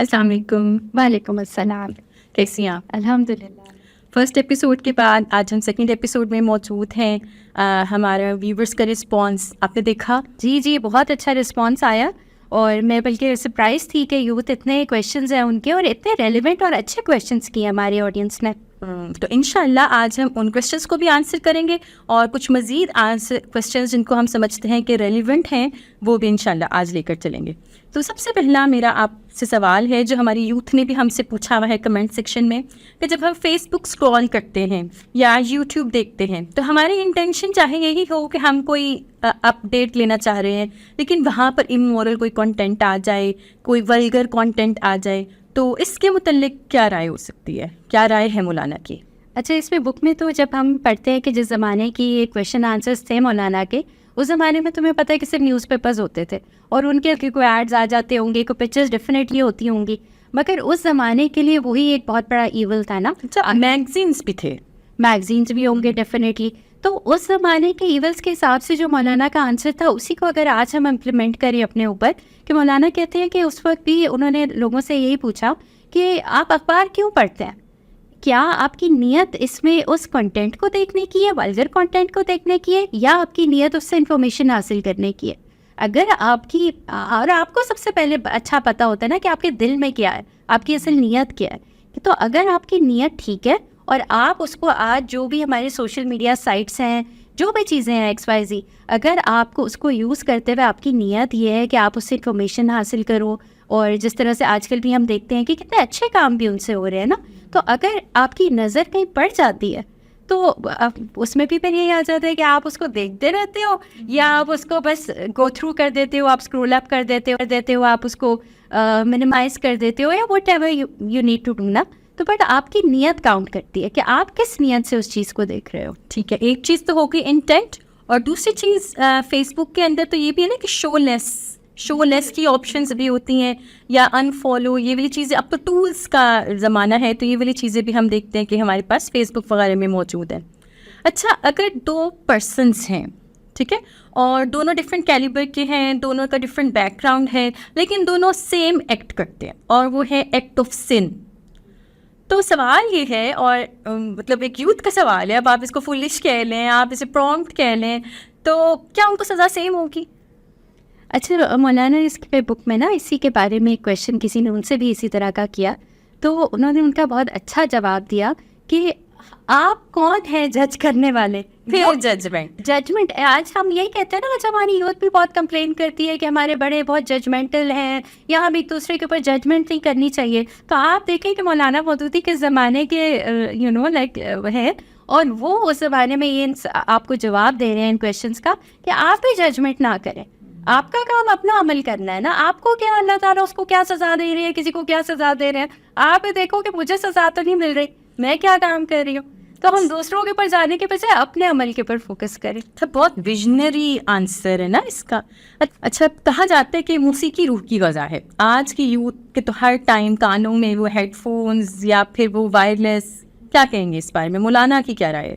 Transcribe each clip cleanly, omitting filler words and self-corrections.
السلام علیکم. وعلیکم السلام. کیسی ہیں آپ؟ الحمد للہ. فرسٹ ایپیسوڈ کے بعد آج ہم سیکنڈ ایپیسوڈ میں موجود ہیں. ہمارا ویورس کا رسپانس آپ نے دیکھا؟ جی بہت اچھا رسپانس آیا اور میں بلکہ سرپرائز تھی کہ یوتھ اتنے کویشچنز ہیں ان کے اور اتنے ریلیونٹ اور اچھے کویشچنس کیے ہماری آڈینس نے. تو انشاءاللہ آج ہم ان کویشچنس کو بھی آنسر کریں گے اور کچھ مزید کویشچنس جن کو ہم سمجھتے ہیں کہ ریلیونٹ ہیں وہ بھی انشاءاللہ آج لے کر چلیں گے. تو سب سے پہلا میرا آپ سے سوال ہے جو ہماری یوتھ نے بھی ہم سے پوچھا ہوا ہے کمنٹ سیکشن میں کہ جب ہم فیس بک اسکرول کرتے ہیں یا یوٹیوب دیکھتے ہیں تو ہماری انٹینشن چاہے یہی ہو کہ ہم کوئی اپ ڈیٹ لینا چاہ رہے ہیں لیکن وہاں پر امورل کوئی کنٹینٹ آ جائے, کوئی ولگر کنٹینٹ آ جائے, تو اس کے متعلق کیا رائے ہو سکتی ہے؟ کیا رائے ہے مولانا کی؟ اچھا, اس میں بک میں تو جب ہم پڑھتے ہیں کہ جس زمانے کی یہ کویشچن آنسرس تھے مولانا کے, اس زمانے میں تمہیں پتہ ہے کہ صرف نیوز پیپرز ہوتے تھے اور ان کے کوئی ایڈز آ جاتے ہوں گے, کوئی پکچرز ڈیفینیٹلی ہوتی ہوں گی, مگر اس زمانے کے لیے وہی ایک بہت بڑا ایول تھا نا. میگزینس بھی تھے, میگزینس بھی ہوں گے ڈیفینیٹلی. تو اس زمانے کے ایولس کے حساب سے جو مولانا کا آنسر تھا اسی کو اگر آج ہم امپلیمنٹ کریں اپنے اوپر, کہ مولانا کہتے ہیں کہ اس وقت بھی انہوں نے لوگوں سے یہی پوچھا کہ آپ اخبار کیوں پڑھتے ہیں؟ کیا آپ کی نیت اس میں اس کنٹینٹ کو دیکھنے کی ہے, ولگر کنٹینٹ کو دیکھنے کی ہے, یا آپ کی نیت اس سے انفارمیشن حاصل کرنے کی ہے؟ اگر آپ کی, اور آپ کو سب سے پہلے اچھا پتہ ہوتا ہے نا کہ آپ کے دل میں کیا ہے, آپ کی اصل نیت کیا ہے. تو اگر آپ کی نیت ٹھیک ہے اور آپ اس کو آج جو بھی ہمارے سوشل میڈیا سائٹس ہیں, جو بھی چیزیں ہیں XYZ, اگر آپ کو اس کو یوز کرتے ہوئے آپ کی نیت یہ ہے کہ آپ اس سے انفارمیشن حاصل کرو, اور جس طرح سے آج کل بھی ہم دیکھتے ہیں کہ کتنے اچھے کام بھی ان سے ہو رہے ہیں نا, تو اگر آپ کی نظر کہیں پڑ جاتی ہے تو اس میں بھی پھر یہی آ جاتا ہے کہ آپ اس کو دیکھتے رہتے ہو یا آپ اس کو بس گو تھرو کر دیتے ہو, آپ اسکرول اپ کر دیتے ہو, آپ اس کو منیمائز کر دیتے ہو, یا whatever you need to do نا. تو بٹ آپ کی نیت کاؤنٹ کرتی ہے کہ آپ کس نیت سے اس چیز کو دیکھ رہے ہو. ٹھیک ہے, ایک چیز تو ہوگی انٹینٹ, اور دوسری چیز فیس بک کے اندر تو یہ بھی ہے نا کہ شو لیس کی آپشنز بھی ہوتی ہیں, یا ان فالو, یہ والی چیزیں. اب تو ٹولس کا زمانہ ہے تو یہ والی چیزیں بھی ہم دیکھتے ہیں کہ ہمارے پاس فیس بک وغیرہ میں موجود ہیں. اچھا, اگر دو پرسنس ہیں, ٹھیک ہے, اور دونوں ڈفرینٹ کیلیبر کے ہیں, دونوں کا ڈفرینٹ بیک گراؤنڈ ہے, لیکن دونوں سیم ایکٹ کرتے ہیں اور وہ ہے ایکٹ آف سن, تو سوال یہ ہے, اور مطلب ایک یوتھ کا سوال ہے, اب آپ اس کو فولش کہہ لیں, آپ اسے پرومپٹ کہہ لیں, تو کیا ان کو سزا سیم ہوگی؟ اچھا, مولانا اس کے بک میں نا اسی کے بارے میں ایک کویشچن کسی نے ان سے بھی اسی طرح کا کیا, تو انہوں نے ان کا بہت اچھا جواب دیا کہ آپ کون ہیں جج کرنے والے؟ پھر ججمنٹ. آج ہم یہی کہتے ہیں نا, آج ہماری یوتھ بھی بہت کمپلین کرتی ہے کہ ہمارے بڑے بہت ججمنٹل ہیں, یا ہم ایک دوسرے کے اوپر ججمنٹ نہیں کرنی چاہیے. تو آپ دیکھیں کہ مولانا مودودی کس زمانے کے ہے, اور وہ اس زمانے میں یہ آپ کو جواب دے رہے ہیں ان کویشچنس کا کہ آپ بھی ججمنٹ نہ کریں, آپ کا کام اپنا عمل کرنا ہے نا. آپ کو کیا اللہ تعالیٰ اس کو کیا سزا دے رہی ہے, کسی کو کیا سزا دے رہے ہیں, آپ دیکھو کہ مجھے سزا تو نہیں مل رہی, میں کیا کام کر رہی ہوں. تو ہم دوسروں کے اوپر جانے کے بجائے اپنے عمل کے اوپر فوکس کریں. تو بہت ویژنری آنسر ہے نا اس کا. اچھا, کہا جاتا ہے کہ موسیقی روح کی غذا ہے. آج کی یوتھ کے تو ہر ٹائم کانوں میں وہ ہیڈ فونز یا پھر وہ وائرلیس, کیا کہیں گے اس بارے میں؟ مولانا کی کیا رائے ہے؟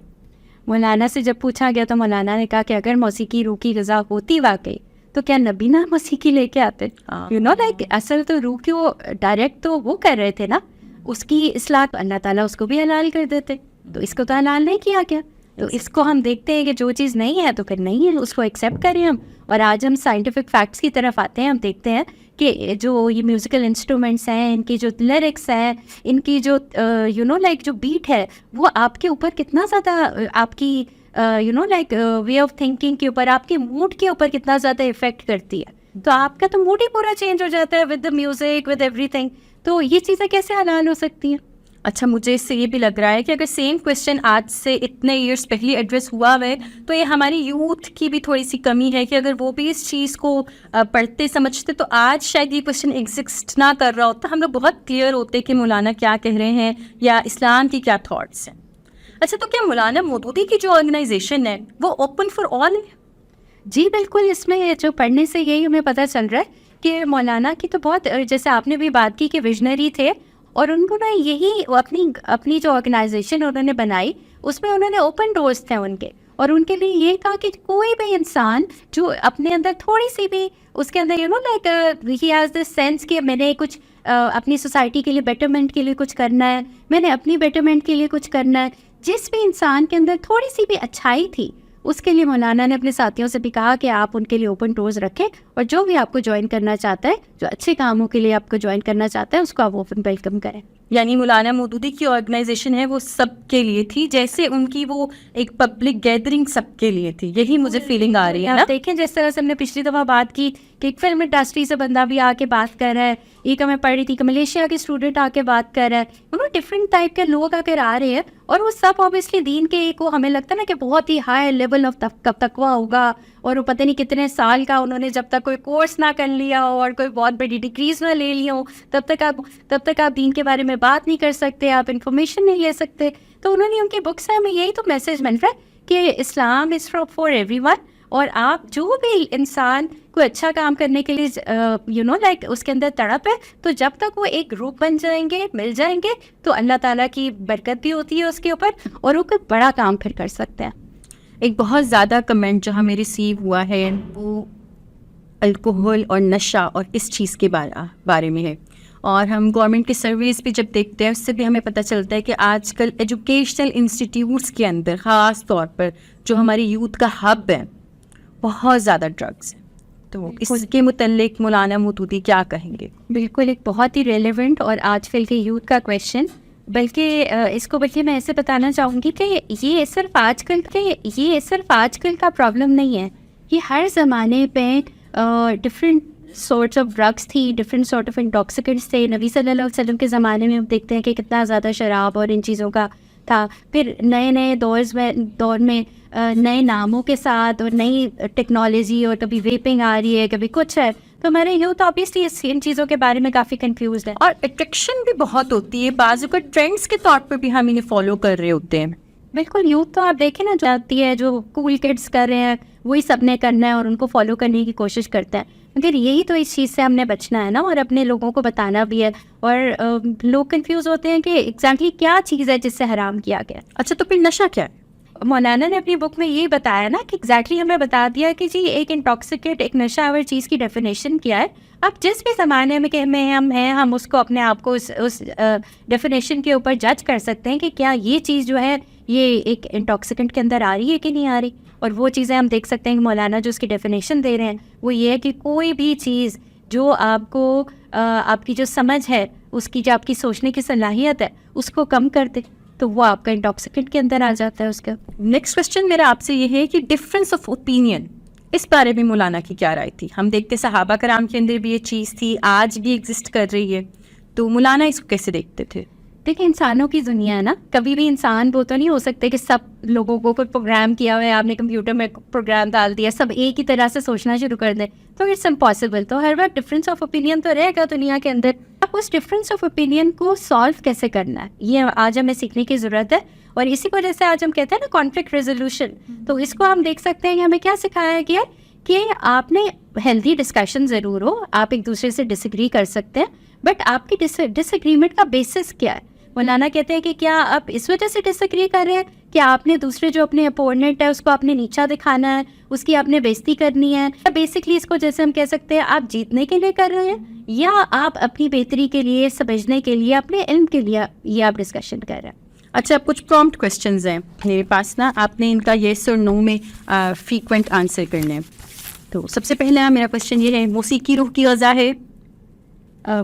مولانا سے جب پوچھا گیا تو مولانا نے کہا کہ اگر موسیقی روح کی غذا ہوتی واقعی تو کیا نبی نا موسیقی لے کے آتے؟ اصل تو روح کی وہ ڈائریکٹ تو وہ کر رہے تھے نا, اس کی اصلاح اللہ تعالیٰ اس کو بھی حلال کر دیتے, تو اس کو تو حلال نہیں کیا گیا. تو اس کو ہم دیکھتے ہیں کہ جو چیز نہیں ہے تو پھر نہیں ہے, اس کو ایکسیپٹ کریں ہم. اور آج ہم سائنٹیفک فیکٹس کی طرف آتے ہیں, ہم دیکھتے ہیں کہ جو یہ میوزیکل انسٹرومنٹس ہیں, ان کی جو لیرکس ہیں, ان کی جو جو بیٹ ہے, وہ آپ کے اوپر کتنا زیادہ آپ کی وے آف تھنکنگ کے اوپر, آپ کے موڈ کے اوپر کتنا زیادہ افیکٹ کرتی ہے. تو آپ کا تو موڈ ہی پورا چینج ہو جاتا ہے with the music, with every thing. تو یہ چیزیں کیسے حلال ہو سکتی ہیں؟ اچھا, مجھے اس سے یہ بھی لگ رہا ہے کہ اگر سیم کویشچن آج سے اتنے ایئرس پہلے ایڈریس ہوا ہے تو یہ ہماری یوتھ کی بھی تھوڑی سی کمی ہے کہ اگر وہ بھی اس چیز کو پڑھتے سمجھتے تو آج شاید یہ کویشچن ایگزسٹ نہ کر رہا ہوتا. ہم لوگ بہت کلیئر ہوتے کہ مولانا کیا کہہ رہے ہیں یا اسلام کی کیا تھاٹس ہیں. اچھا, تو کیا مولانا مودودی کی جو آرگنائزیشن ہے وہ اوپن فار آل ہے؟ جی بالکل, اس میں جو پڑھنے سے یہی ہمیں پتہ چل رہا ہے کہ مولانا کی تو بہت, جیسے آپ نے بھی بات کی کہ ویژنری تھے, اور ان کو نا یہی اپنی جو آرگنائزیشن انہوں نے بنائی اس میں انہوں نے اوپن ڈورس تھے ان کے, اور ان کے لیے یہ کہا کہ کوئی بھی انسان جو اپنے اندر تھوڑی سی بھی اس کے اندر ہی ہیز دس سینس کہ میں نے کچھ اپنی سوسائٹی کے لیے بیٹرمنٹ کے لیے کچھ کرنا ہے, میں نے اپنی بیٹرمنٹ کے لیے کچھ کرنا ہے. جس بھی انسان کے اندر تھوڑی سی بھی اچھائی تھی اس کے لیے مولانا نے اپنے ساتھیوں سے بھی کہا کہ آپ ان کے لیے اوپن ڈورز رکھیں, اور جو بھی آپ کو جوائن کرنا چاہتا ہے, جو اچھے کاموں کے لیے آپ کو جوائن کرنا چاہتا ہے, اس کو آپ اوپن ویلکم کریں. یعنی مولانا مودودی کی آرگنائزیشن ہے وہ سب کے لیے تھی, جیسے ان کی وہ ایک پبلک گیدرنگ سب کے لیے تھی. یہی مجھے فیلنگ آ رہی ہے نا. آپ دیکھیں جس طرح سے ہم نے پچھلی دفعہ بات کی کہ ایک فلم انڈسٹری سے بندہ بھی آ کے بات کر رہا ہے, ایک ہمیں پڑھ رہی تھی کہ ملیشیا کے اسٹوڈنٹ آ کے بات کر رہا ہے, ڈفرینٹ ٹائپ کے لوگ آ کر آ رہے ہیں, اور وہ سب آبویسلی دین کے ایک وہ ہمیں لگتا ہے نا کہ بہت ہی ہائی لیول آف تقویٰ ہوگا, اور وہ پتہ نہیں کتنے سال کا انہوں نے جب تک کوئی کورس نہ کر لیا ہو اور کوئی بہت بڑی ڈگریز نہ لے لی ہوں تب تک آپ دین کے بارے میں بات نہیں کر سکتے, آپ انفارمیشن نہیں لے سکتے. تو انہوں نے ان کی بکس میں ہمیں یہی تو میسج مل رہا ہے کہ اسلام از فار ایوری ون, اور آپ جو بھی انسان کوئی اچھا کام کرنے کے لیے لائک اس کے اندر تڑپ ہے, تو جب تک وہ ایک گروپ بن جائیں گے, مل جائیں گے, تو اللہ تعالیٰ کی برکت بھی ہوتی ہے اس کے اوپر, اور وہ کوئی بڑا کام پھر کر سکتے ہیں. ایک بہت زیادہ کمنٹ جو ہمیں ریسیو ہوا ہے وہ الکوہل اور نشہ اور اس چیز کے بارے میں ہے, اور ہم گورنمنٹ کے سرویز بھی جب دیکھتے ہیں اس سے بھی ہمیں پتہ چلتا ہے کہ آج کل ایجوکیشنل انسٹیٹیوٹس کے اندر خاص طور پر جو ہماری یوتھ کا ہب ہے بہت زیادہ ڈرگس ہیں. تو اس کے متعلق مولانا مودودی کیا کہیں گے؟ بالکل ایک بہت ہی ریلیونٹ اور آج کل کے یوتھ کا کویشچن, بلکہ اس کو میں ایسے بتانا چاہوں گی کہ یہ صرف آج کل کا پرابلم نہیں ہے, یہ ہر زمانے پہ ڈفرینٹ سورٹس آف ڈرگس تھی, ڈفرینٹ سورٹ آف انٹاکسیکنٹس تھے. نبی صلی اللہ علیہ وسلم کے زمانے میں ہم دیکھتے ہیں کہ کتنا زیادہ شراب اور ان چیزوں کا تھا. پھر نئے دور میں نئے ناموں کے ساتھ اور نئی ٹیکنالوجی, اور کبھی ویپنگ آ رہی ہے, کبھی کچھ ہے. تو ہمارے یوتھ آبویسلی ان چیزوں کے بارے میں کافی کنفیوزڈ ہے, اور اٹریکشن بھی بہت ہوتی ہے, بعض اوقات ٹرینڈس کے طور پر بھی ہم انہیں فالو کر رہے ہوتے ہیں. بالکل یوتھ تو آپ دیکھیں نا جاتی ہے, جو کول کڈس کر رہے ہیں وہی سب نے کرنا ہے اور ان کو فالو کرنے کی کوشش کرتے ہیں. مگر یہی تو اس چیز سے ہم نے بچنا ہے نا, اور اپنے لوگوں کو بتانا بھی ہے. اور لوگ کنفیوز ہوتے ہیں کہ ایگزیکٹلی کیا چیز ہے جس سے حرام کیا گیا. اچھا تو پھر نشہ کیا ہے؟ مولانا نے اپنی بک میں یہ بتایا نا کہ ایگزیکٹلی ہمیں بتا دیا کہ جی ایک انٹاکسیکیٹ, ایک نشہ آور چیز کی ڈیفینیشن کیا ہے. اب جس بھی زمانے میں کہ ہم ہیں, ہم اس کو اپنے آپ کو اس ڈیفینیشن کے اوپر جج کر سکتے ہیں کہ کیا یہ چیز جو ہے یہ ایک انٹاکسیکنٹ کے اندر آ رہی ہے کہ نہیں آ رہی. اور وہ چیزیں ہم دیکھ سکتے ہیں کہ مولانا جو اس کی ڈیفینیشن دے رہے ہیں وہ یہ ہے کہ کوئی بھی چیز جو آپ کو آپ کی جو سمجھ ہے, اس کی جو آپ کی سوچنے کی صلاحیت ہے, اس کو کم کر دے, تو وہ آپ کا انٹاکسیکنٹ کے اندر آ جاتا ہے. اس کا نیکسٹ کوشچن میرا آپ سے یہ ہے کہ ڈفرینس آف اوپینین, اس بارے میں مولانا کی کیا رائے تھی؟ ہم دیکھتے صحابہ کرام کے اندر بھی یہ چیز تھی, آج بھی ایگزسٹ کر رہی ہے, تو مولانا اس کو کیسے دیکھتے تھے؟ دیکھیں انسانوں کی دنیا ہے نا, کبھی بھی انسان وہ تو نہیں ہو سکتے کہ سب لوگوں کو کوئی پروگرام کیا ہوا ہے, آپ نے کمپیوٹر میں پروگرام ڈال دیا, سب ایک ہی طرح سے سوچنا شروع کر دیں, تو اٹس امپاسبل. تو ہر وقت ڈفرینس آف اوپینین تو رہے گا دنیا کے اندر. اب اس ڈفرینس آف اوپینین کو سالو کیسے کرنا ہے, یہ آج ہمیں سیکھنے کی ضرورت ہے. اور اسی وجہ سے آج ہم کہتے ہیں نا کانفلکٹ ریزولوشن, تو اس کو ہم دیکھ سکتے ہیں کہ ہمیں کیا سکھایا گیا کہ آپ نے ہیلدی ڈسکشن ضرور ہو, آپ ایک دوسرے سے ڈس ایگری کر سکتے ہیں, بٹ آپ کی ڈس ایگریمنٹ کا بیسس کیا ہے. مولانا کہتے ہیں کہ کیا آپ اس وجہ سے ڈس ایگری کر رہے ہیں کہ آپ نے دوسرے جو اپنے اپوننٹ ہے اس کو آپ نے نیچا دکھانا ہے, اس کی آپ نے بےزتی کرنی ہے, بیسکلی اس کو جیسے ہم کہہ سکتے ہیں آپ جیتنے کے لیے کر رہے ہیں, یا آپ اپنی بہتری کے لیے, سمجھنے کے لیے, اپنے علم کے لیے یہ آپ ڈسکشن کر رہے ہیں. اچھا کچھ پرومپٹ کویشچنز ہیں میرے پاس نا, آپ نے ان کا یس اور نو میں فریکوینٹ آنسر کرنے ہیں. تو سب سے پہلا میرا کویشچن یہ ہے, موسیقی روح کی غذا ہے؟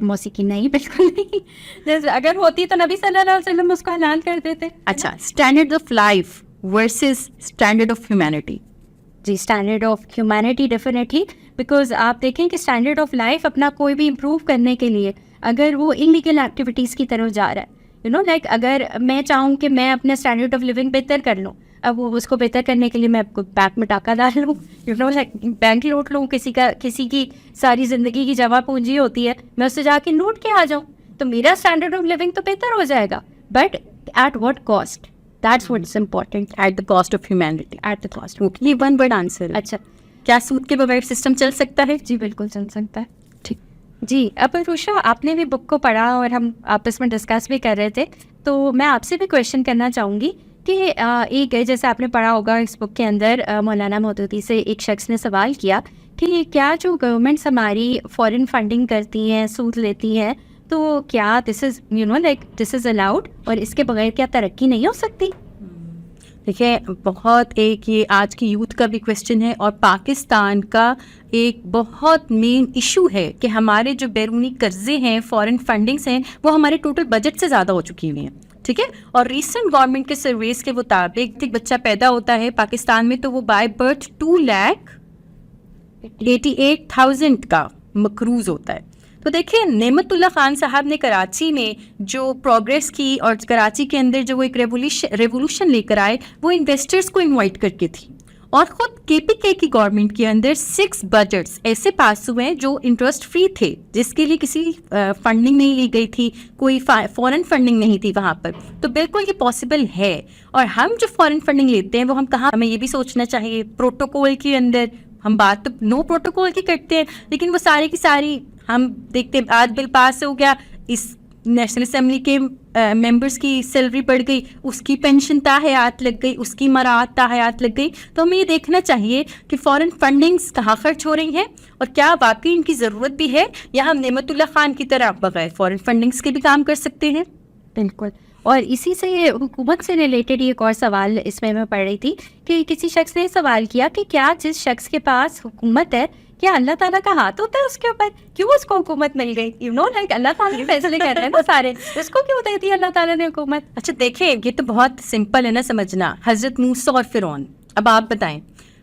موسیقی نہیں, بالکل نہیں. اگر ہوتی تو نبی صلی اللہ علیہ وسلم اس کو حلال کر دیتے. اچھا, standard of life versus standard of humanity? جی standard of humanity definitely, because آپ دیکھیں کہ اسٹینڈرڈ آف لائف اپنا کوئی بھی امپروو کرنے کے لیے اگر وہ انلیگل ایکٹیویٹیز کی طرف جا رہا ہے, لائک اگر میں چاہوں کہ میں اپنا اسٹینڈرڈ آف لیونگ بہتر کر لوں, اب وہ اس کو بہتر کرنے کے لیے میں بینک میں ٹاکہ ڈال لوں, بینک لوٹ لوں, کسی کی ساری زندگی کی جمع پونجی ہوتی ہے, میں اس سے جا کے لوٹ کے آ جاؤں, تو میرا اسٹینڈرڈ آف لیونگ تو بہتر ہو جائے گا, but at what cost? That's what is important. At the cost of humanity. At the cost. یہ ون ورڈ آنسر. اچھا, کیا سود کے بغیر سسٹم چل سکتا ہے؟ جی بالکل چل سکتا ہے. ٹھیک جی. اب روشا آپ نے بھی بک کو پڑھا اور ہم آپس میں ڈسکس بھی کر رہے تھے, تو میں آپ سے بھی کویشچن کرنا چاہوں گی کہ ایک جیسے آپ نے پڑھا ہوگا اس بک کے اندر مولانا مودودی سے ایک شخص نے سوال کیا کہ کیا جو گورنمنٹس ہماری فارن فنڈنگ کرتی ہیں, سود لیتی ہیں, تو کیا دس از دس از الاؤڈ, اور اس کے بغیر کیا ترقی نہیں ہو سکتی؟ دیکھیں بہت ایک یہ آج کی یوتھ کا بھی کویشچن ہے, اور پاکستان کا ایک بہت مین ایشو ہے کہ ہمارے جو بیرونی قرضے ہیں, فارن فنڈنگس ہیں, وہ ہمارے ٹوٹل بجٹ سے زیادہ ہو چکی ہوئی ہیں. ٹھیک ہے, اور ریسنٹ گورنمنٹ کے سرویز کے مطابق ایک بچہ پیدا ہوتا ہے پاکستان میں تو وہ بائی برتھ 2,88,000 کا مقروض ہوتا ہے. تو دیکھیں نعمت اللہ خان صاحب نے کراچی میں جو پروگریس کی اور کراچی کے اندر جو وہ ایک ریولوشن لے کر آئے, وہ انویسٹرز کو انوائٹ کر کے تھی, اور خود کے پی کے کی گورنمنٹ کے اندر 6 بجٹس ایسے پاس ہوئے ہیں جو انٹرسٹ فری تھے, جس کے لیے کسی فنڈنگ نہیں لی گئی تھی, کوئی فورن فنڈنگ نہیں تھی وہاں پر. تو بالکل یہ پاسبل ہے. اور ہم جو فورن فنڈنگ لیتے ہیں وہ ہم کہاں, ہمیں یہ بھی سوچنا چاہیے پروٹوکول کے اندر, ہم بات تو نو پروٹوکول کی کرتے ہیں, لیکن وہ سارے کی ساری ہم دیکھتے ہیں آج بل پاس ہو گیا, اس نیشنل اسمبلی کے ممبرس کی سیلری بڑھ گئی, اس کی پینشن تاحیات لگ گئی, اس کی مراعات تاحیات لگ گئی. تو ہمیں یہ دیکھنا چاہیے کہ فارن فنڈنگس کہاں خرچ ہو رہی ہیں, اور کیا واقعی ان کی ضرورت بھی ہے, یا ہم نعمت اللہ خان کی طرح بغیر فارن فنڈنگس کے بھی کام کر سکتے ہیں. بالکل. اور اسی سے حکومت سے ریلیٹڈ ایک اور سوال اس میں پڑھ رہی تھی کہ کسی شخص نے سوال کیا کہ کیا جس شخص کے پاس حکومت ہے, کیا اللہ تعالیٰ کا ہاتھ ہوتا ہے اس کے اوپر؟ کیوں اس کو حکومت مل گئی؟ اللہ تعالیٰ نے فیصلے کر رہے ہیں نا سارے, اس کو کیوں دے دی اللہ تعالیٰ نے حکومت؟ اچھا دیکھیں یہ تو بہت سمپل ہے نا سمجھنا. حضرت موسیٰ اور فرعون, اب آپ بتائیں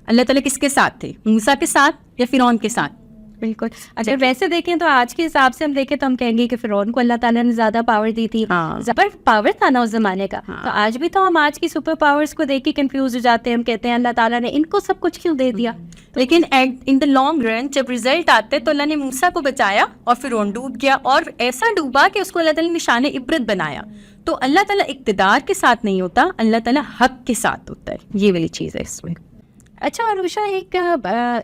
اللہ تعالیٰ کس کے ساتھ تھے, موسیٰ کے ساتھ یا فرعون کے ساتھ؟ بالکل. اگر ویسے دیکھیں تو آج کے حساب سے ہم دیکھیں تو ہم کہیں گے کہ فرعون کو اللہ تعالیٰ نے زیادہ پاور دی تھی, زبردست پاور تھا نا اس زمانے کا. تو آج بھی تو ہم آج کی سپر پاورز کو دیکھ کے کنفیوز ہو جاتے ہیں, ہم کہتے ہیں اللہ تعالیٰ نے ان کو سب کچھ کیوں دے دیا. لیکن ان دا لانگ رن جب ریزلٹ آتے تو اللہ نے موسیٰ کو بچایا اور فرعون ڈوب گیا, اور ایسا ڈوبا کہ اس کو اللہ تعالیٰ نے نشان عبرت بنایا. تو اللہ تعالیٰ اقتدار کے ساتھ نہیں ہوتا, اللہ تعالیٰ حق کے ساتھ ہوتا ہے, یہ والی چیز ہے اس میں. اچھا عروشہ,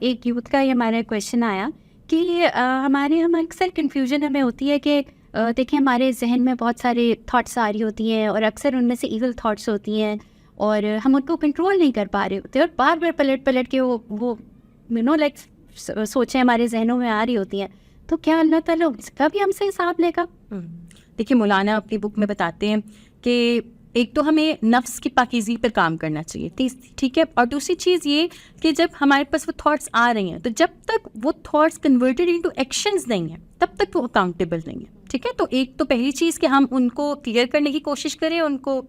ایک یوتھ کا یہ ہمارا کویشچن آیا کہ ہم اکثر کنفیوژن ہمیں ہوتی ہے کہ دیکھیں ہمارے ذہن میں بہت سارے تھاٹس آ رہی ہوتی ہیں, اور اکثر ان میں سے ایول تھاٹس ہوتی ہیں, اور ہم ان کو کنٹرول نہیں کر پا رہے ہوتے, اور بار بار پلٹ کے وہ سوچیں ہمارے ذہنوں میں آ رہی ہوتی ہیں. تو کیا اللہ تعالیٰ اس کا بھی ہم سے حساب لے گا؟ دیکھیے مولانا اپنی بک میں بتاتے ہیں کہ ایک تو ہمیں نفس کی پاکیزگی پر کام کرنا چاہیے, ٹھیک ہے, اور دوسری چیز یہ کہ جب ہمارے پاس وہ تھاٹس آ رہی ہیں تو جب تک وہ تھاٹس کنورٹیڈ انٹو ایکشنز نہیں ہیں تب تک وہ اکاؤنٹیبل نہیں ہیں. ٹھیک ہے, تو ایک تو پہلی چیز کہ ہم ان کو کلیئر کرنے کی کوشش کریں, ان کو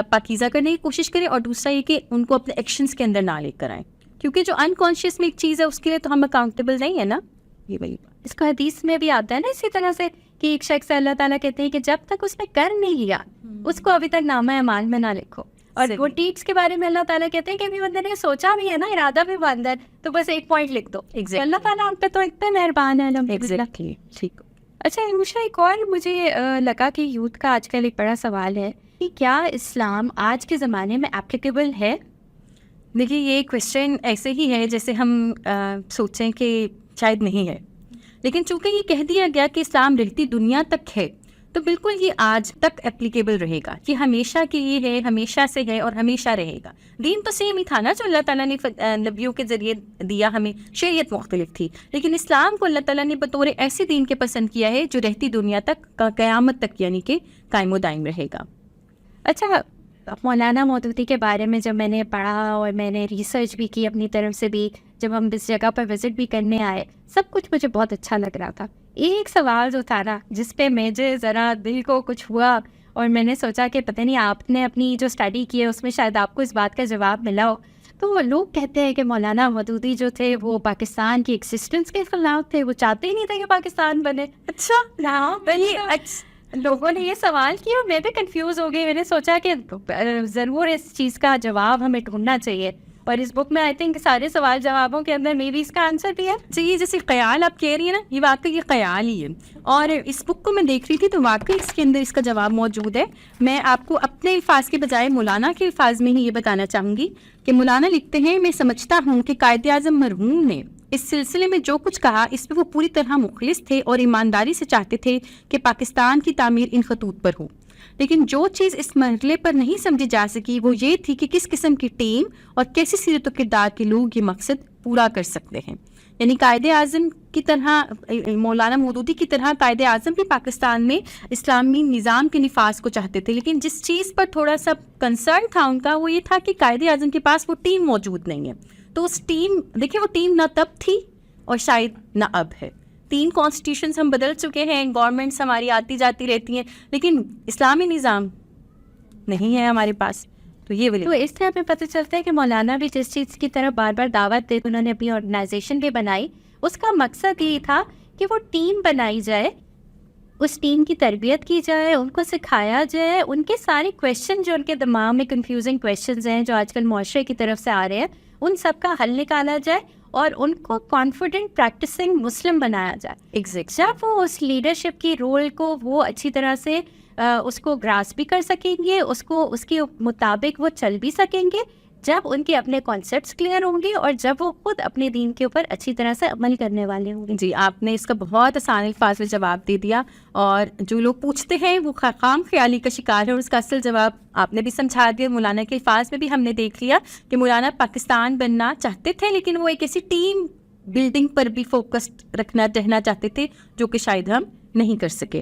پاکیزہ کرنے کی کوشش کریں, اور دوسرا یہ کہ ان کو اپنے ایکشنز کے اندر نہ لے کر آئیں, کیونکہ جو انکانشیس میں ایک چیز ہے اس کے لیے تو ہم اکاؤنٹیبل نہیں ہے نا. یہ وہی بات اس کو حدیث میں بھی آتا ہے نا اسی طرح سے کہ ایک شخص اللہ تعالیٰ کہتے ہیں کہ جب تک اس نے کر نہیں لیا اس کو ابھی تک نامہ اعمال میں نہ لکھو. اور وہ ڈیڈس کے بارے میں اللہ تعالیٰ کہتے ہیں کہ ابھی بندے نے سوچا بھی ہے نا, ارادہ بھی بند ہے, تو بس ایک پوائنٹ لکھ دو. اللہ تعالیٰ ہم پہ تو اتنے مہربان ہے. ایگزیکٹلی ٹھیک. اچھا عروشہ, ایک اور مجھے لگا کہ یوتھ کا آج کل ایک بڑا سوال ہے کہ کیا اسلام آج کے زمانے میں اپلیکیبل ہے؟ دیکھیے یہ کویشچن ایسے ہی ہے جیسے ہم سوچیں کہ شاید نہیں ہے, لیکن چونکہ یہ کہہ دیا گیا کہ اسلام رہتی دنیا تک ہے تو بالکل یہ آج تک اپلیکیبل رہے گا. یہ ہمیشہ کے لیے ہے, ہمیشہ سے ہے اور ہمیشہ رہے گا. دین تو سیم ہی تھا نا جو اللہ تعالیٰ نے نبیوں کے ذریعے دیا ہمیں, شریعت مختلف تھی, لیکن اسلام کو اللہ تعالیٰ نے بطور ایسے دین کے پسند کیا ہے جو رہتی دنیا تک, قیامت تک یعنی کہ قائم و دائم رہے گا. اچھا مولانا مودودی کے بارے میں جب میں نے پڑھا اور میں نے ریسرچ بھی کی اپنی طرف سے بھی, جب ہم اس جگہ پر وزٹ بھی کرنے آئے, سب کچھ مجھے بہت اچھا لگ رہا تھا. ایک سوال جو تھا نا جس پہ مجھے ذرا دل کو کچھ ہوا, اور میں نے سوچا کہ پتہ نہیں آپ نے اپنی جو اسٹڈی کی ہے اس میں شاید آپ کو اس بات کا جواب ملا ہو. تو لوگ کہتے ہیں کہ مولانا مودودی جو تھے وہ پاکستان کی ایگزسٹنس کے خلاف تھے, وہ چاہتے ہی نہیں تھے کہ پاکستان بنے. اچھا ہاں لوگوں نے یہ سوال کیا اور میں بھی کنفیوز ہو گئی. میں نے سوچا کہ ضرور اس چیز کا جواب ہمیں ڈھونڈنا چاہیے, اور اس بک میں آئی تھنک سارے سوال جوابوں کے اندر میں بھی اس کا آنسر بھی ہے. یہ جیسے خیال آپ کہہ رہی ہیں نا, یہ واقعی یہ خیال ہی ہے, اور اس بک کو میں دیکھ رہی تھی تو واقعی اس کے اندر اس کا جواب موجود ہے. میں آپ کو اپنے الفاظ کے بجائے مولانا کے الفاظ میں ہی یہ بتانا چاہوں گی کہ مولانا لکھتے ہیں, میں سمجھتا ہوں کہ قائد اعظم مرحوم نے اس سلسلے میں جو کچھ کہا اس پہ وہ پوری طرح مخلص تھے اور ایمانداری سے چاہتے تھے کہ پاکستان کی تعمیر ان خطوط پر ہو. لیکن جو چیز اس مرحلے پر نہیں سمجھی جا سکی وہ یہ تھی کہ کس قسم کی ٹیم اور کیسی سیرت و کردار کے لوگ یہ مقصد پورا کر سکتے ہیں. یعنی قائد اعظم کی طرح مولانا مودودی کی طرح قائد اعظم بھی پاکستان میں اسلامی نظام کے نفاذ کو چاہتے تھے، لیکن جس چیز پر تھوڑا سا کنسرن تھا ان کا وہ یہ تھا کہ قائد اعظم کے پاس وہ ٹیم موجود نہیں ہے. تو اس ٹیم، دیکھیں وہ ٹیم نہ تب تھی اور شاید نہ اب ہے. 3 کانسٹیٹیوشنز ہم بدل چکے ہیں، گورنمنٹس ہماری آتی جاتی رہتی ہیں، لیکن اسلامی نظام نہیں ہے ہمارے پاس. تو یہ تو اس طرح ہمیں پتہ چلتا ہے کہ مولانا بھی جس چیز کی طرف بار بار دعوت دے، انہوں نے اپنی آرگنائزیشن بھی بنائی، اس کا مقصد یہ تھا کہ وہ ٹیم بنائی جائے، اس ٹیم کی تربیت کی جائے، ان کو سکھایا جائے، ان کے سارے کویشچن جو ان کے دماغ میں کنفیوزنگ کویشچنز ہیں جو آج کل معاشرے کی طرف سے آ رہے ہیں، ان سب کا حل نکالا جائے اور ان کو کانفیڈنٹ پریکٹسنگ مسلم بنایا جائے. ایگزیکٹ. جب وہ اس لیڈرشپ کی رول کو وہ اچھی طرح سے اس کو گراس بھی کر سکیں گے، اس کے مطابق وہ چل بھی سکیں گے، جب ان کے اپنے کانسیپٹس کلیئر ہوں گے اور جب وہ خود اپنے دین کے اوپر اچھی طرح سے عمل کرنے والے ہوں گے. جی، آپ نے اس کا بہت آسان الفاظ میں جواب دے دیا، اور جو لوگ پوچھتے ہیں وہ خام خیالی کا شکار ہے، اور اس کا اصل جواب آپ نے بھی سمجھا دیا. مولانا کے الفاظ میں بھی ہم نے دیکھ لیا کہ مولانا پاکستان بننا چاہتے تھے، لیکن وہ ایک ایسی ٹیم بلڈنگ پر بھی فوکسڈ رہنا چاہتے تھے جو کہ شاید ہم نہیں کر سکے.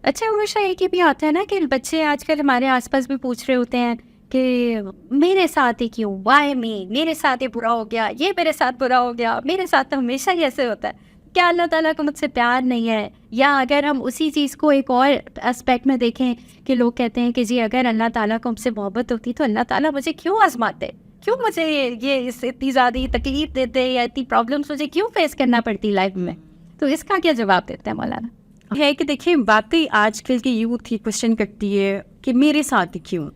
اچھا، ہمیشہ ایک ہی بھی آتا ہے نا کہ بچے آج کل ہمارے آس پاس بھی پوچھ رہے ہوتے ہیں کہ میرے ساتھ ہی کیوں، وائی می، میرے ساتھ ہی برا ہو گیا، یہ میرے ساتھ برا ہو گیا، میرے ساتھ تو ہمیشہ ہی ایسے ہوتا ہے، کیا اللہ تعالیٰ کو مجھ سے پیار نہیں ہے؟ یا اگر ہم اسی چیز کو ایک اور اسپیکٹ میں دیکھیں کہ لوگ کہتے ہیں کہ جی اگر اللہ تعالیٰ کو ہم سے محبت ہوتی تو اللہ تعالیٰ مجھے کیوں آزماتے، کیوں مجھے یہ اتنی زیادہ تکلیف دیتے یا اتنی پرابلمس مجھے کیوں فیس کرنا پڑتی لائف میں؟ تو اس کا کیا جواب دیتے ہیں مولانا؟ ہے کہ دیکھیں واقعی آج کل کی یوتھ یہ کوشچن کرتی ہے کہ میرے ساتھ کیوں.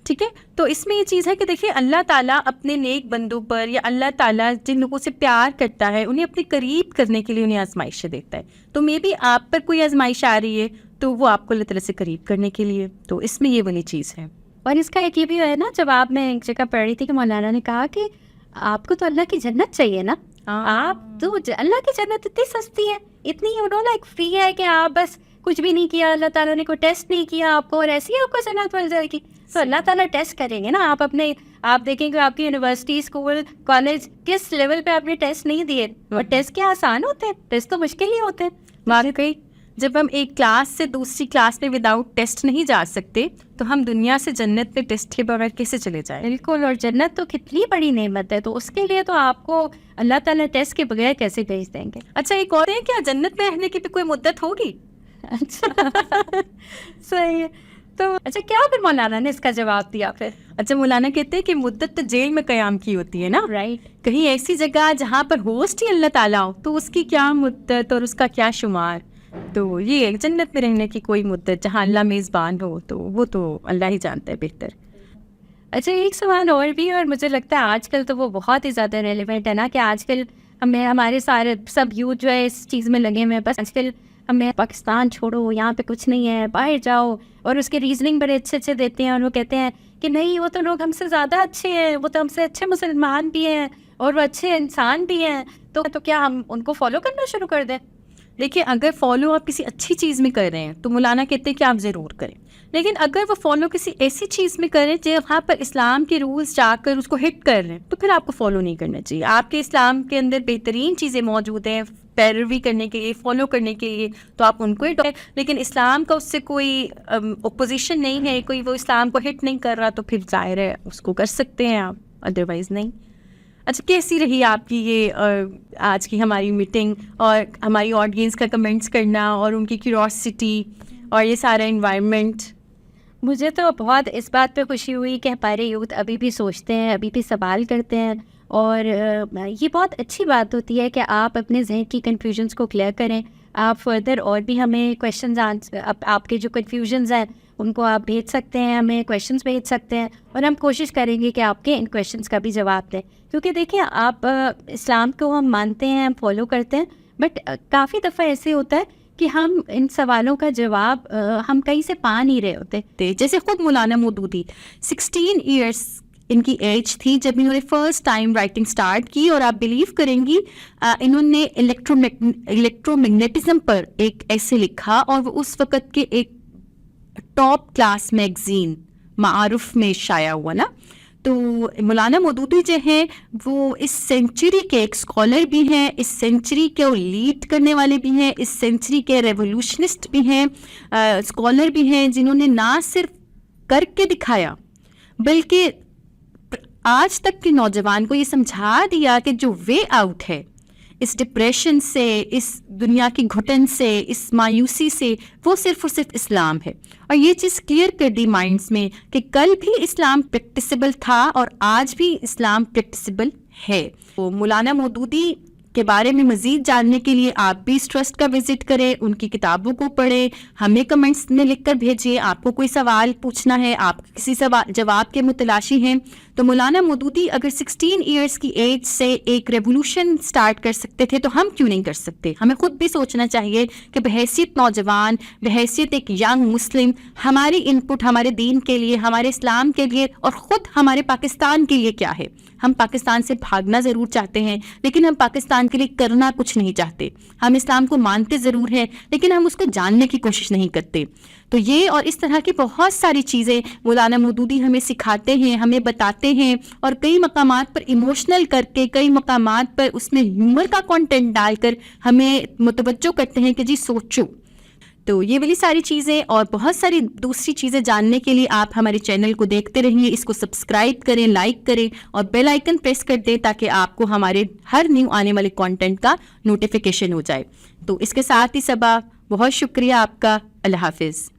ٹھیک ہے، تو اس میں یہ چیز ہے کہ دیکھیں اللہ تعالیٰ اپنے نیک بندوں پر، یا اللہ تعالیٰ جن لوگوں سے پیار کرتا ہے انہیں اپنے قریب کرنے کے لیے انہیں آزمائشیں دیتا ہے. تو مے بی آپ پر کوئی آزمائش آ رہی ہے تو وہ آپ کو اللہ تعالیٰ سے قریب کرنے کے لیے، تو اس میں یہ والی چیز ہے. اور اس کا ایک یہ بھی ہے نا، جواب میں ایک جگہ پڑھ رہی تھی کہ مولانا نے کہا کہ آپ کو تو اللہ کی جنت چاہیے نا، آپ تو اللہ کی جنت اتنی سستی ہے، اتنی لائک فری ہے کہ آپ بس کچھ بھی نہیں کیا، اللہ تعالیٰ نے کوئی ٹیسٹ نہیں کیا آپ کو اور ایسے ہی آپ کو جنت مل جائے گی. تو اللہ تعالیٰ ٹیسٹ کریں گے نا. آپ دیکھیں کہ آپ کی یونیورسٹی، اسکول، کالج کس لیول پہ آپ نے ٹیسٹ نہیں دیے، اور ٹیسٹ کیا آسان ہوتے ہیں؟ ٹیسٹ تو مشکل ہی ہوتے ہیں. واقعی جب ہم ایک کلاس سے دوسری کلاس میں وداؤٹ ٹیسٹ نہیں جا سکتے تو ہم دنیا سے جنت میں ٹیسٹ کے بغیر کیسے چلے جائیں؟ بالکل، اور جنت تو کتنی بڑی نعمت ہے، تو اس کے لیے تو آپ کو اللہ تعالیٰ ٹیسٹ کے بغیر کیسے بھیج دیں گے؟ اچھا، ایک اور ہے، کیا جنت میں رہنے کی بھی کوئی مدت ہوگی؟ اچھا صحیح ہے. تو اچھا کیا پھر مولانا نے اس کا جواب دیا پھر؟ اچھا، مولانا کہتے ہیں کہ مدت تو جیل میں قیام کی ہوتی ہے نا، رائٹ. کہیں ایسی جگہ جہاں پر ہوسٹ ہی اللہ تعالیٰ ہو تو اس کی کیا مدت اور اس کا کیا شمار. تو یہ جنت میں رہنے کی کوئی مدت جہاں اللہ میزبان ہو تو وہ تو اللہ ہی جانتا ہے بہتر. اچھا، ایک سوال اور بھی، اور مجھے لگتا ہے آج کل تو وہ بہت ہی زیادہ ریلیونٹ ہے نا، کہ آج کل ہمارے سارے سب یوتھ جو ہے اس چیز میں لگے ہوئے ہیں، بس آج کل ہمیں پاکستان چھوڑو، یہاں پہ کچھ نہیں ہے، باہر جاؤ، اور اس کے ریزننگ بڑے اچھے دیتے ہیں، اور وہ کہتے ہیں کہ نہیں وہ تو لوگ ہم سے زیادہ اچھے ہیں، وہ تو ہم سے اچھے مسلمان بھی ہیں اور وہ اچھے انسان بھی ہیں، تو کیا ہم ان کو فالو کرنا شروع کر دیں؟ دیکھیے، اگر فالو آپ کسی اچھی چیز میں کر رہے ہیں تو مولانا کہتے ہیں کہ آپ ضرور کریں، لیکن اگر وہ فالو کسی ایسی چیز میں کریں جہاں پر اسلام کے رولز جا کر اس کو ہٹ کر رہے ہیں تو پھر آپ کو فالو نہیں کرنا چاہیے. آپ کے اسلام کے اندر بہترین چیزیں موجود ہیں پیروی کرنے کے لیے، فالو کرنے کے لیے، تو آپ ان کو ہٹ، لیکن اسلام کا اس سے کوئی اپوزیشن نہیں ہے، کوئی وہ اسلام کو ہٹ نہیں کر رہا تو پھر ظاہر ہے اس کو کر سکتے ہیں آپ، ادروائز نہیں. اچھا، کیسی رہی آپ کی یہ آج کی ہماری میٹنگ اور ہماری آڈینس کا کمنٹس کرنا اور ان کی کیوریوسٹی اور یہ سارا انوائرمنٹ؟ مجھے تو بہت اس بات پہ خوشی ہوئی کہ ہمارے یوتھ ابھی بھی سوچتے ہیں، ابھی بھی سوال کرتے ہیں، اور یہ بہت اچھی بات ہوتی ہے کہ آپ اپنے ذہن کی کنفیوژنس کو کلیئر کریں. آپ فردر اور بھی ہمیں کویشچنز آپ کے جو کنفیوژنز ہیں ان کو آپ بھیج سکتے ہیں، ہمیں کویشچنز بھیج سکتے ہیں، اور ہم کوشش کریں گے کہ آپ کے ان کویشچنز کا بھی جواب دیں. کیونکہ دیکھیں، آپ اسلام کو ہم مانتے ہیں، ہم فالو کرتے ہیں، بٹ کافی دفعہ ایسے ہوتا ہے کہ ہم ان سوالوں کا جواب ہم کہیں سے پا نہیں رہے ہوتے. جیسے خود مولانا مودودی 16 ایئرس ان کی ایج تھی جب انہوں نے فرسٹ ٹائم رائٹنگ سٹارٹ کی، اور آپ بلیو کریں گی انہوں نے الیکٹرو میگنیٹزم پر ایک ایسے لکھا، اور وہ اس وقت کے ایک ٹاپ کلاس میگزین معارف میں شائع ہوا نا. تو مولانا مودودی جو ہیں وہ اس سینچری کے ایک اسکالر بھی ہیں, اس سینچری کو لیڈ کرنے والے بھی ہیں, اس سینچری کے ریولوشنسٹ بھی ہیں, اسکالر بھی ہیں, جنہوں نے نہ صرف کر کے دکھایا بلکہ آج تک کے نوجوان کو یہ سمجھا دیا کہ جو وے آؤٹ ہے اس ڈپریشن سے, اس دنیا کی گھٹن سے, اس مایوسی سے, وہ صرف اور صرف اسلام ہے. اور یہ چیز کلیئر کر دی مائنڈس میں کہ کل بھی اسلام پریکٹیسیبل تھا اور آج بھی اسلام پریکٹیسیبل ہے. تو مولانا مودودی کے بارے میں مزید جاننے کے لیے آپ بھی اس ٹرسٹ کا وزٹ کریں, ان کی کتابوں کو پڑھیں, ہمیں کمنٹس میں لکھ کر بھیجیے. آپ کو کوئی سوال پوچھنا ہے, آپ کسی جواب کے متلاشی ہیں, تو مولانا مودودی اگر 16 ایئرس کی ایج سے ایک ریولوشن سٹارٹ کر سکتے تھے تو ہم کیوں نہیں کر سکتے؟ ہمیں خود بھی سوچنا چاہیے کہ بحیثیت نوجوان, بحیثیت ایک ینگ مسلم, ہماری ان پٹ ہمارے دین کے لیے, ہمارے اسلام کے لیے اور خود ہمارے پاکستان کے لیے کیا ہے. ہم پاکستان سے بھاگنا ضرور چاہتے ہیں لیکن ہم پاکستان کے لیے کرنا کچھ نہیں چاہتے. ہم اسلام کو مانتے ضرور ہیں لیکن ہم اس کو جاننے کی کوشش نہیں کرتے. تو یہ اور اس طرح کی بہت ساری چیزیں مولانا مودودی ہمیں سکھاتے ہیں, ہمیں بتاتے ہیں, اور کئی مقامات پر ایموشنل کر کے, کئی مقامات پر اس میں ہیومر کا کنٹینٹ ڈال کر ہمیں متوجہ کرتے ہیں کہ جی سوچو. تو یہ والی ساری چیزیں اور بہت ساری دوسری چیزیں جاننے کے لیے آپ ہمارے چینل کو دیکھتے رہیے, اس کو سبسکرائب کریں, لائک کریں اور بیل آئیکن پریس کر دیں تاکہ آپ کو ہمارے ہر نیو آنے والے کانٹینٹ کا نوٹیفیکیشن ہو جائے. تو اس کے ساتھ ہی صبا, بہت شکریہ آپ کا. اللہ حافظ.